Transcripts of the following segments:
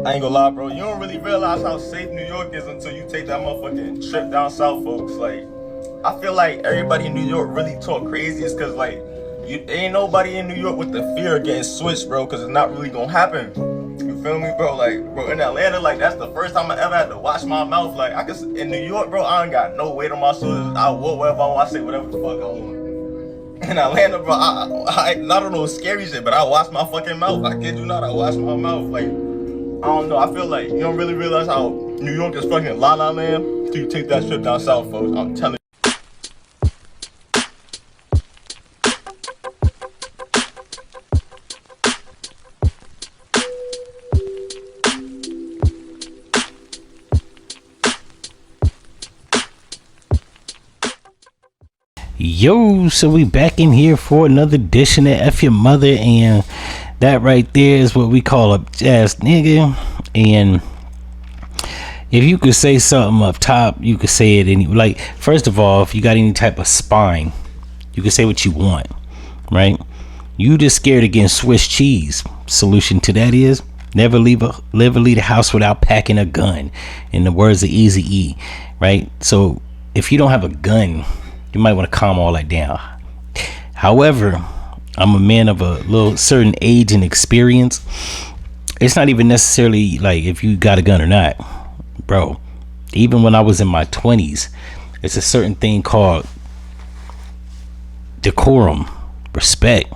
I ain't gonna lie, bro. You don't really realize how safe New York is until you take that motherfucking trip down south, folks. Like, I feel like everybody in New York really talk crazy. It's cause like, ain't nobody in New York with the fear of getting switched, bro. Cause it's not really gonna happen. You feel me, bro? Like, bro, in Atlanta, like that's the first time I ever had to wash my mouth. Like, in New York, bro, I ain't got no weight on my shoulders. I walk wherever I want. I say whatever the fuck I want. In Atlanta, bro, I don't know scary shit, but I wash my fucking mouth. I kid you not, I wash my mouth. Like, I don't know. I feel like you don't really realize how New York is fucking la la land till you take that trip down south, folks. I'm telling you. Yo, so we back in here for another edition of F-ya-Motha, and that right there is what we call a ass nigga. And if you could say something up top, you could say it like, first of all, if you got any type of spine, you can say what you want, right? You just scared of getting Swiss cheese. Solution to that is never leave the house without packing a gun, in the words of Eazy-E, right? So if you don't have a gun, you might want to calm all that down. However, I'm a man of a little certain age and experience. It's not even necessarily like if you got a gun or not, bro. Even when I was in my 20s, it's a certain thing called decorum, respect.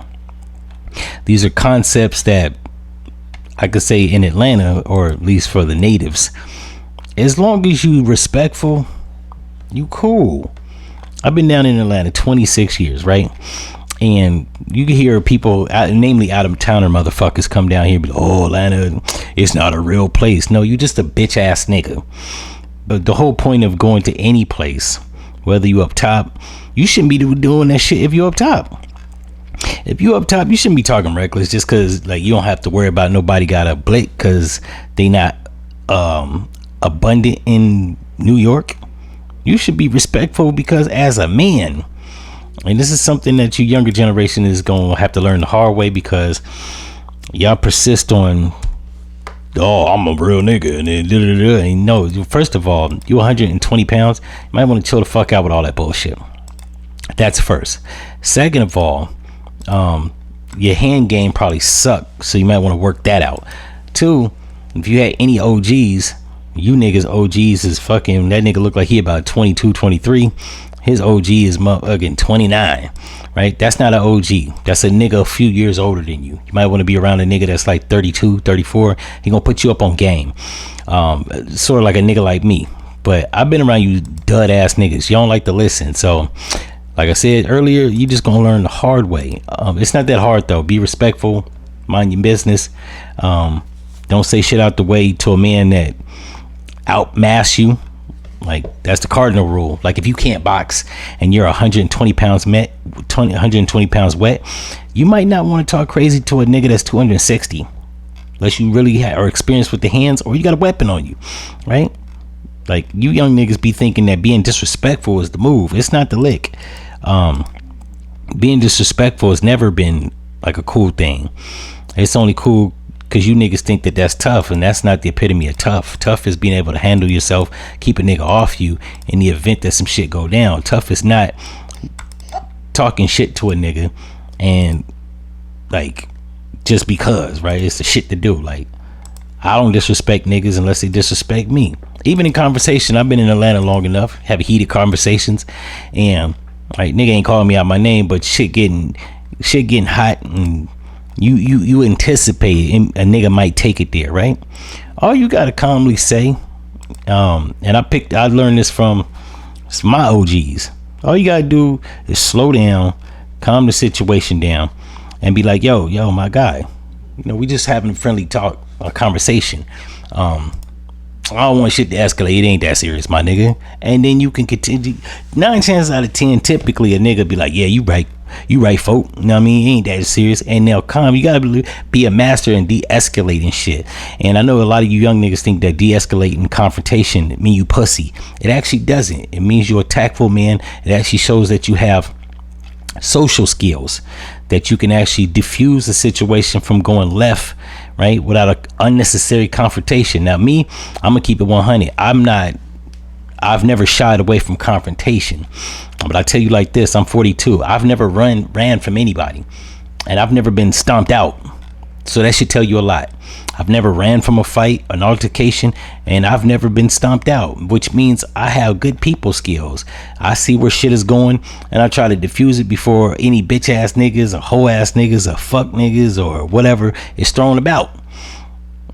These are concepts that I could say in Atlanta, or at least for the natives, as long as you respectful, you cool. I've been down in Atlanta 26 years, right? And you can hear people, namely out of towner motherfuckers, come down here and be like, oh, Atlanta, it's not a real place. No, you just a bitch ass nigga. But the whole point of going to any place, whether you up top, you shouldn't be doing that shit if you up top. If you up top, you shouldn't be talking reckless just because like you don't have to worry about nobody got a blick because they not abundant in New York. You should be respectful because as a man, and this is something that your younger generation is going to have to learn the hard way because y'all persist on, oh, I'm a real nigga. And no, first of all, you 120 pounds. You might want to chill the fuck out with all that bullshit. That's first. Second of all, your hand game probably sucked. So you might want to work that out. Two, if you had any OGs, you niggas OGs is fucking, that nigga look like he about 22, 23. His OG is motherfucking 29, right? That's not an OG. That's a nigga a few years older than you. You might want to be around a nigga that's like 32, 34. He gonna put you up on game. Sort of like a nigga like me. But I've been around you dud ass niggas. You don't like to listen. So like I said earlier, you just gonna learn the hard way. It's not that hard though. Be respectful, mind your business. Don't say shit out the way to a man that outmass you. Like that's the cardinal rule. Like if you can't box and you're 120 pounds wet, you might not want to talk crazy to a nigga that's 260 unless you really are experienced with the hands or you got a weapon on you, right? Like you young niggas be thinking that being disrespectful is the move. It's not the lick. Being disrespectful has never been like a cool thing. It's only cool because you niggas think that that's tough, and that's not the epitome of tough. Tough is being able to handle yourself, keep a nigga off you in the event that some shit go down. Tough is not talking shit to a nigga and like just because, right? It's the shit to do. Like I don't disrespect niggas unless they disrespect me. Even in conversation, I've been in Atlanta long enough, have heated conversations, and like nigga ain't calling me out my name, but shit getting hot and you anticipate a nigga might take it there, right? All you gotta calmly say, and I learned this from my OGs. All you gotta do is slow down, calm the situation down, and be like, yo, my guy, you know, we just having a friendly talk, a conversation. I don't want shit to escalate. It ain't that serious, my nigga. And then you can continue. 9 chances out of 10, typically a nigga be like, yeah, you right, folk. You know what I mean? It ain't that serious. And they'll calm. You gotta be a master in de-escalating shit. And I know a lot of you young niggas think that de-escalating confrontation mean you pussy. It actually doesn't. It means you're a tactful man. It actually shows that you have social skills, that you can actually diffuse the situation from going left right? Without an unnecessary confrontation. Now me, I'm gonna keep it 100. I've never shied away from confrontation, but I tell you like this, I'm 42. I've never ran from anybody, and I've never been stomped out. So that should tell you a lot. I've never ran from a fight, an altercation, and I've never been stomped out, which means I have good people skills. I see where shit is going, and I try to diffuse it before any bitch ass niggas or hoe ass niggas or fuck niggas or whatever is thrown about.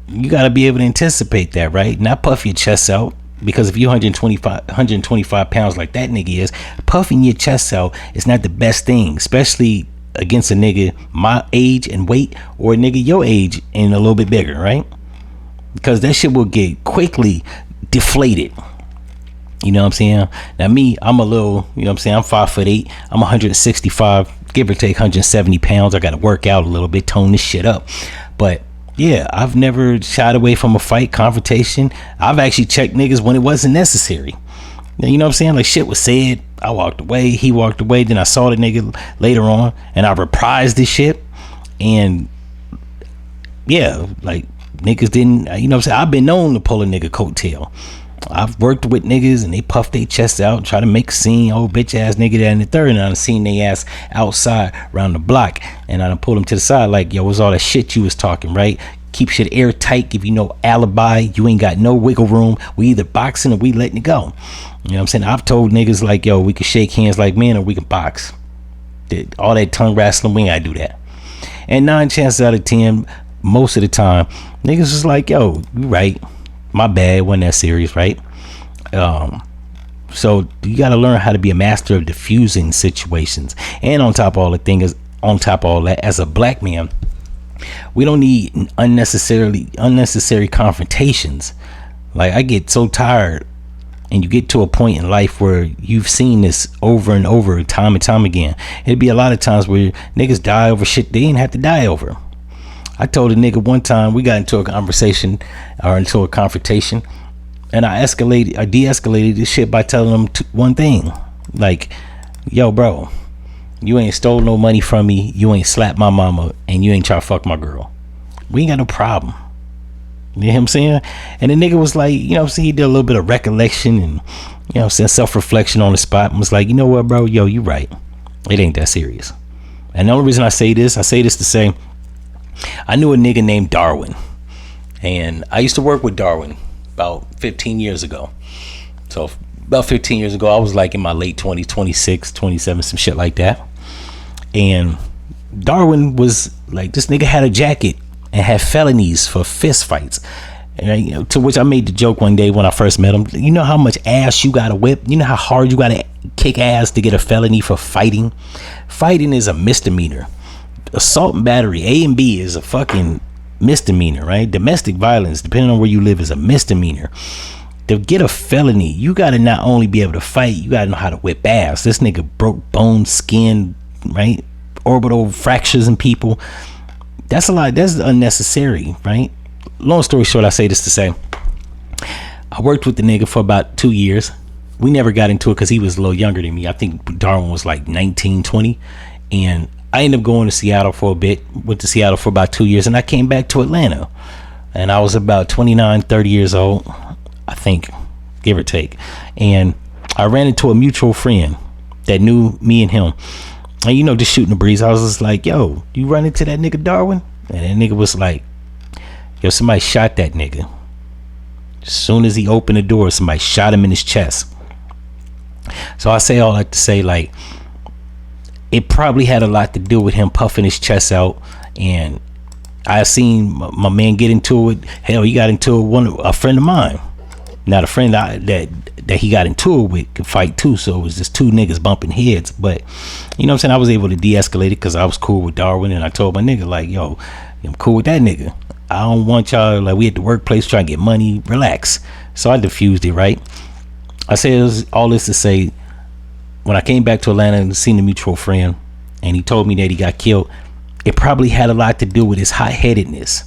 You got to be able to anticipate that, right? Not puff your chest out. Because if you're 125 pounds like that nigga is, puffing your chest out is not the best thing, especially against a nigga my age and weight, or a nigga your age and a little bit bigger, right? Because that shit will get quickly deflated. You know what I'm saying? Now me, I'm a little, you know what I'm saying, I'm 5'8", I'm 165, give or take 170 pounds. I gotta work out a little bit, tone this shit up. But yeah, I've never shied away from a fight, confrontation. I've actually checked niggas when it wasn't necessary. You know what I'm saying? Like shit was said, I walked away, he walked away, then I saw the nigga later on and I reprised this shit. And yeah, like niggas didn't, you know what I'm saying? I've been known to pull a nigga coattail. I've worked with niggas and they puff their chests out, try to make a scene, old bitch ass nigga that in the third, and I done seen they ass outside around the block, and I done pulled them to the side like, yo, what's all that shit you was talking, right? Keep shit airtight, give you no alibi, you ain't got no wiggle room, we either boxing or we letting it go. You know what I'm saying? I've told niggas like, yo, we can shake hands like men or we can box. All that tongue wrestling, we ain't gotta do that. And 9 chances out of 10, most of the time, niggas was like, yo, you right, my bad, wasn't that serious, right? So you got to learn how to be a master of diffusing situations. And on top of all the things, on top of all that, as a black man, we don't need unnecessary confrontations. Like I get so tired, and you get to a point in life where you've seen this over and over, time and time again. It'd be a lot of times where niggas die over shit they didn't have to die over. I told a nigga one time, we got into a conversation or into a confrontation, and I de-escalated this shit by telling him one thing. Like, yo, bro, you ain't stole no money from me, you ain't slapped my mama, and you ain't try to fuck my girl. We ain't got no problem. You know what I'm saying? And the nigga was like, you know what I'm saying, he did a little bit of recollection and, you know what I'm saying, self-reflection on the spot, and was like, you know what, bro, yo, you right. It ain't that serious. And the only reason I say this to say, I knew a nigga named Darwin, and I used to work with Darwin about 15 years ago. So about 15 years ago, I was like in my late 20s, 26, 27, some shit like that. And Darwin was like, this nigga had a jacket and had felonies for fist fights. And you know, to which I made the joke one day when I first met him, you know how much ass you gotta whip? You know how hard you gotta kick ass to get a felony for fighting? Fighting is a misdemeanor. Assault and battery, A and B, is a fucking misdemeanor, right? Domestic violence, depending on where you live, is a misdemeanor. To get a felony, you gotta not only be able to fight, you gotta know how to whip ass. This nigga broke bones, skin, right? Orbital fractures in people. That's a lot. That's unnecessary, right? Long story short, I say this to say, I worked with the nigga for about 2 years. We never got into it because he was a little younger than me. I think Darwin was like 19, 20, and I ended up going to Seattle for a bit, went to Seattle for about 2 years, and I came back to Atlanta. And I was about 29, 30 years old, I think, give or take. And I ran into a mutual friend that knew me and him. And, you know, just shooting the breeze. I was just like, yo, you run into that nigga Darwin? And that nigga was like, yo, somebody shot that nigga. As soon as he opened the door, somebody shot him in his chest. So I say all that to say, like, it probably had a lot to do with him puffing his chest out. And I seen my man get into it. Hell, he got into it a friend of mine. Now the friend that he got into it with could fight too, so it was just two niggas bumping heads. But you know what I'm saying, I was able to de-escalate it because I was cool with Darwin, and I told my nigga, like, yo, I'm cool with that nigga. I don't want y'all, like, we at the workplace trying to get money, relax. So I diffused it, right? I said all this to say, when I came back to Atlanta and seen the mutual friend, and he told me that he got killed, it probably had a lot to do with his hot-headedness,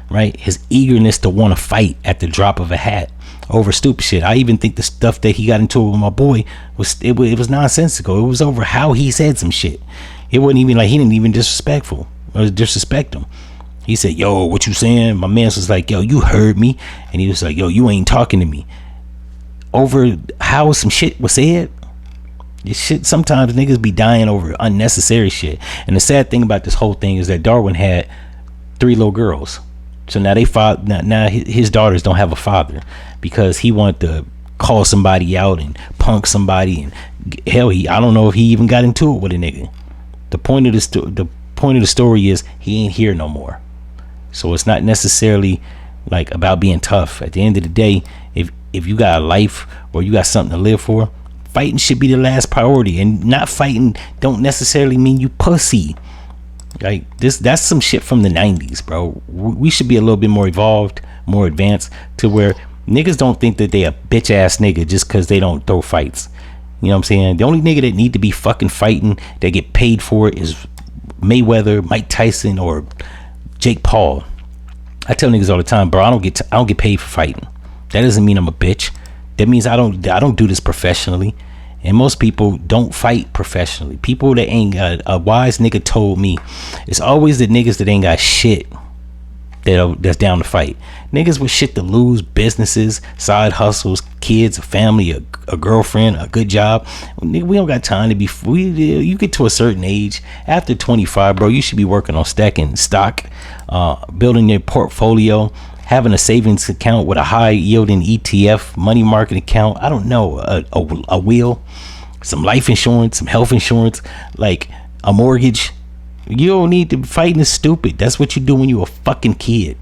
right? His eagerness to want to fight at the drop of a hat over stupid shit. I even think the stuff that he got into with my boy was nonsensical. It was over how he said some shit. It wasn't even like he didn't even disrespect him. He said, yo, what you saying? My man was like, yo, you heard me. And he was like, yo, you ain't talking to me. Over how some shit was said. This shit, sometimes niggas be dying over unnecessary shit. And the sad thing about this whole thing is that Darwin had 3 little girls. So now now his daughters don't have a father because he wanted to call somebody out and punk somebody, and hell, I don't know if he even got into it with a nigga. The point of the story is he ain't here no more. So it's not necessarily like about being tough. At the end of the day, if you got a life or you got something to live for, fighting should be the last priority. And not fighting don't necessarily mean you pussy. Like that's some shit from the 90s, bro. We should be a little bit more evolved, more advanced, to where niggas don't think that they a bitch ass nigga just cause they don't throw fights. You know what I'm saying? The only nigga that need to be fucking fighting, that get paid for it, is Mayweather, Mike Tyson, or Jake Paul. I tell niggas all the time, bro, I don't get paid for fighting. That doesn't mean I'm a bitch. That means I don't do this professionally. And most people don't fight professionally. People that ain't got, a wise nigga told me, it's always the niggas that ain't got shit that's down to fight. Niggas with shit to lose, businesses, side hustles, kids, a family, a girlfriend, a good job. We don't got time to be. You get to a certain age, after 25, bro, you should be working on stacking stock, building your portfolio, having a savings account with a high yielding ETF, money market account. I don't know, a wheel, some life insurance, some health insurance, like a mortgage. You don't need to. Fighting is stupid. That's what you do when you're a fucking kid.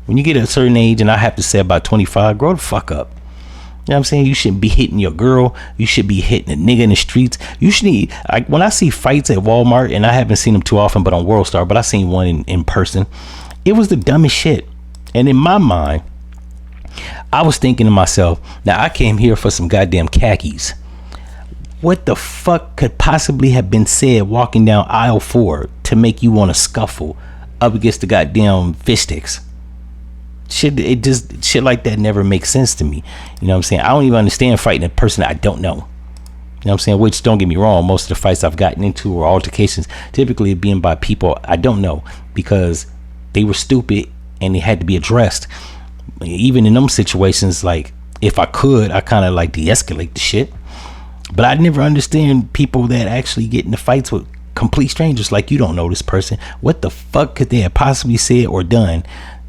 When you get a certain age, and I have to say about 25, grow the fuck up. You know what I'm saying? You shouldn't be hitting your girl. You should be hitting a nigga in the streets. You should need, when I see fights at Walmart, and I haven't seen them too often, but on World Star, but I seen one in person. It was the dumbest shit. And in my mind, I was thinking to myself, now I came here for some goddamn khakis. What the fuck could possibly have been said walking down aisle 4 to make you want to scuffle up against the goddamn fish sticks? Shit like that never makes sense to me. You know what I'm saying? I don't even understand fighting a person that I don't know. You know what I'm saying? Which, don't get me wrong, most of the fights I've gotten into or altercations typically being by people I don't know because they were stupid and they had to be addressed. Even in them situations, like, if I could, I kind of like de-escalate the shit. But I never understand people that actually get into fights with complete strangers. Like, you don't know this person. What the fuck could they have possibly said or done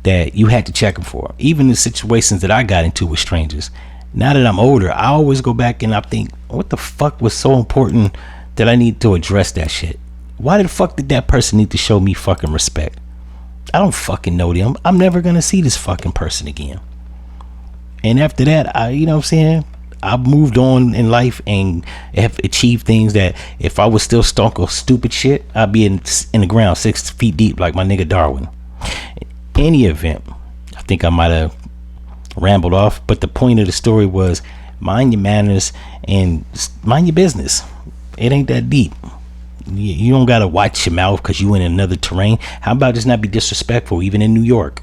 that you had to check them for? Even the situations that I got into with strangers. Now that I'm older, I always go back and I think, what the fuck was so important that I need to address that shit? Why the fuck did that person need to show me fucking respect? I don't fucking know them. I'm never gonna see this fucking person again. And after that, you know what I'm saying, I've moved on in life and have achieved things that if I was still stuck on stupid shit, I'd be in the ground 6 feet deep like my nigga Darwin. In any event, I think I might have rambled off, but the point of the story was mind your manners and mind your business. It ain't that deep. You don't gotta watch your mouth because you in another terrain. How about just not be disrespectful even in New York?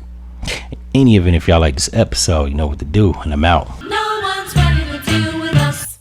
In any event, if y'all like this episode, you know what to do, and I'm out.